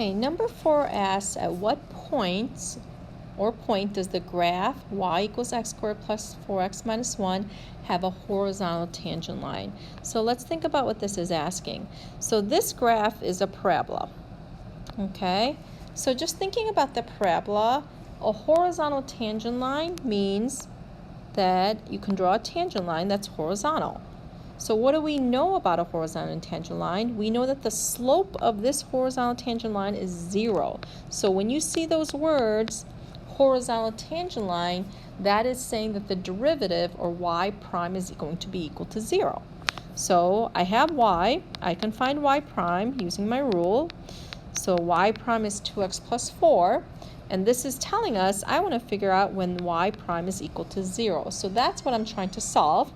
Okay, number 4 asks, at what point does the graph y equals x squared plus 4x minus 1 have a horizontal tangent line? So let's think about what this is asking. So this graph is a parabola, okay? So just thinking about the parabola, a horizontal tangent line means that you can draw a tangent line that's horizontal. So what do we know about a horizontal tangent line? We know that the slope of this horizontal tangent line is 0. So when you see those words, horizontal tangent line, that is saying that the derivative, or y prime, is going to be equal to 0. So I have y. I can find y prime using my rule. So y prime is 2x plus 4. And this is telling us I want to figure out when y prime is equal to 0. So that's what I'm trying to solve.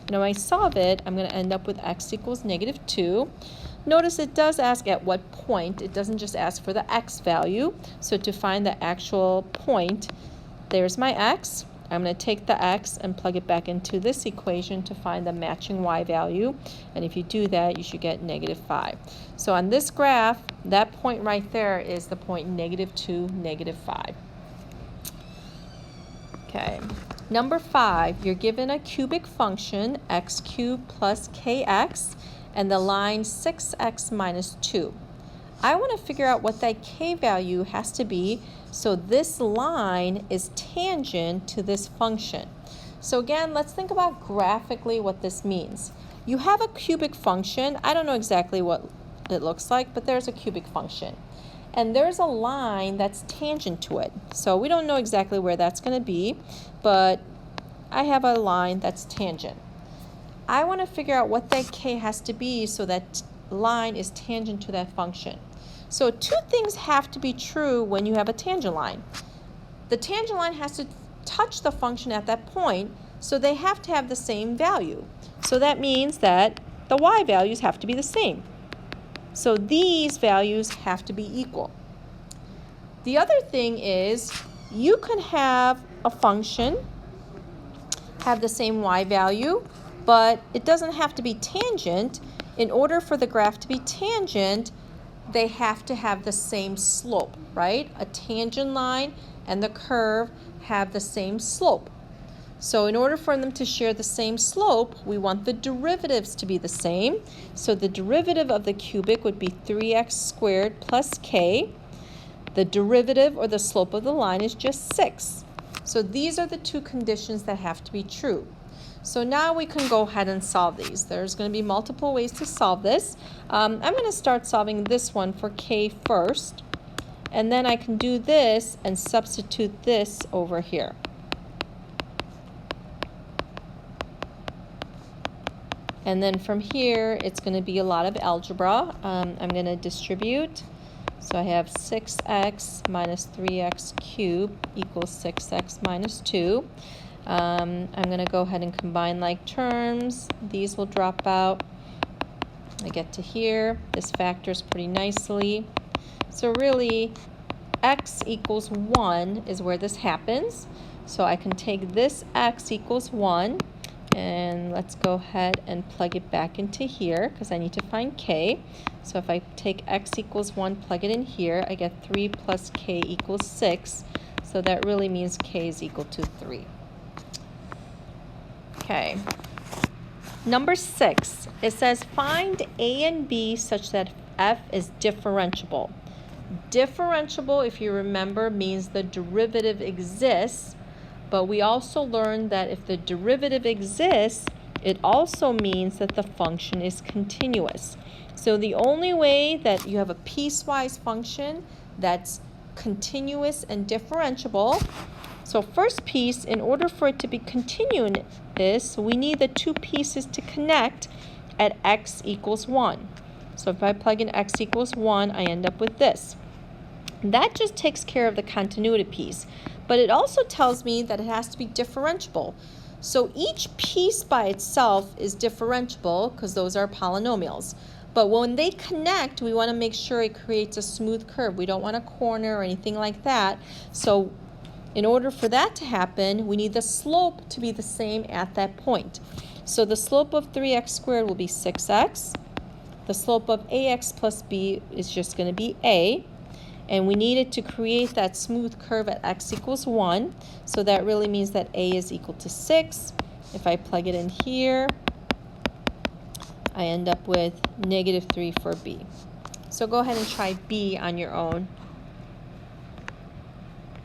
And when I solve it, I'm going to end up with x equals negative 2. Notice it does ask at what point. It doesn't just ask for the x value. So to find the actual point, there's my x. I'm going to take the x and plug it back into this equation to find the matching y value. And if you do that, you should get negative 5. So on this graph, that point right there is the point negative 2, negative 5. Okay. Number 5, you're given a cubic function, x cubed plus kx, and the line 6x minus 2. I want to figure out what that k value has to be so this line is tangent to this function. So again, let's think about graphically what this means. You have a cubic function. I don't know exactly what it looks like, but there's a cubic function. And there's a line that's tangent to it. So we don't know exactly where that's going to be, but I have a line that's tangent. I want to figure out what that k has to be so that line is tangent to that function. So two things have to be true when you have a tangent line. The tangent line has to touch the function at that point, so they have to have the same value. So that means that the y values have to be the same. So these values have to be equal. The other thing is you can have a function have the same y value, but it doesn't have to be tangent. In order for the graph to be tangent, they have to have the same slope, right? A tangent line and the curve have the same slope. So in order for them to share the same slope, we want the derivatives to be the same. So the derivative of the cubic would be 3x squared plus k. The derivative, or the slope of the line, is just 6. So these are the two conditions that have to be true. So now we can go ahead and solve these. There's going to be multiple ways to solve this. I'm going to start solving this one for k first. And then I can do this and substitute this over here. And then from here, it's going to be a lot of algebra. I'm going to distribute. So I have 6x minus 3x cubed equals 6x minus 2. I'm going to go ahead and combine like terms. These will drop out. I get to here. This factors pretty nicely. So really, x equals 1 is where this happens. So I can take this x equals 1. And let's go ahead and plug it back into here because I need to find k. So if I take x equals 1, plug it in here, I get 3 plus k equals 6. So that really means k is equal to 3. Okay. Number 6, it says find a and b such that f is differentiable. Differentiable, if you remember, means the derivative exists. But we also learned that if the derivative exists, it also means that the function is continuous. So the only way that you have a piecewise function that's continuous and differentiable, so first piece, in order for it to be continuous, we need the two pieces to connect at x equals 1. So if I plug in x equals 1, I end up with this. That just takes care of the continuity piece. But it also tells me that it has to be differentiable. So each piece by itself is differentiable because those are polynomials. But when they connect, we want to make sure it creates a smooth curve. We don't want a corner or anything like that. So in order for that to happen, we need the slope to be the same at that point. So the slope of 3x squared will be 6x. The slope of ax plus b is just going to be a. And we need it to create that smooth curve at x equals 1. So that really means that a is equal to 6. If I plug it in here, I end up with -3 for b. So go ahead and try b on your own.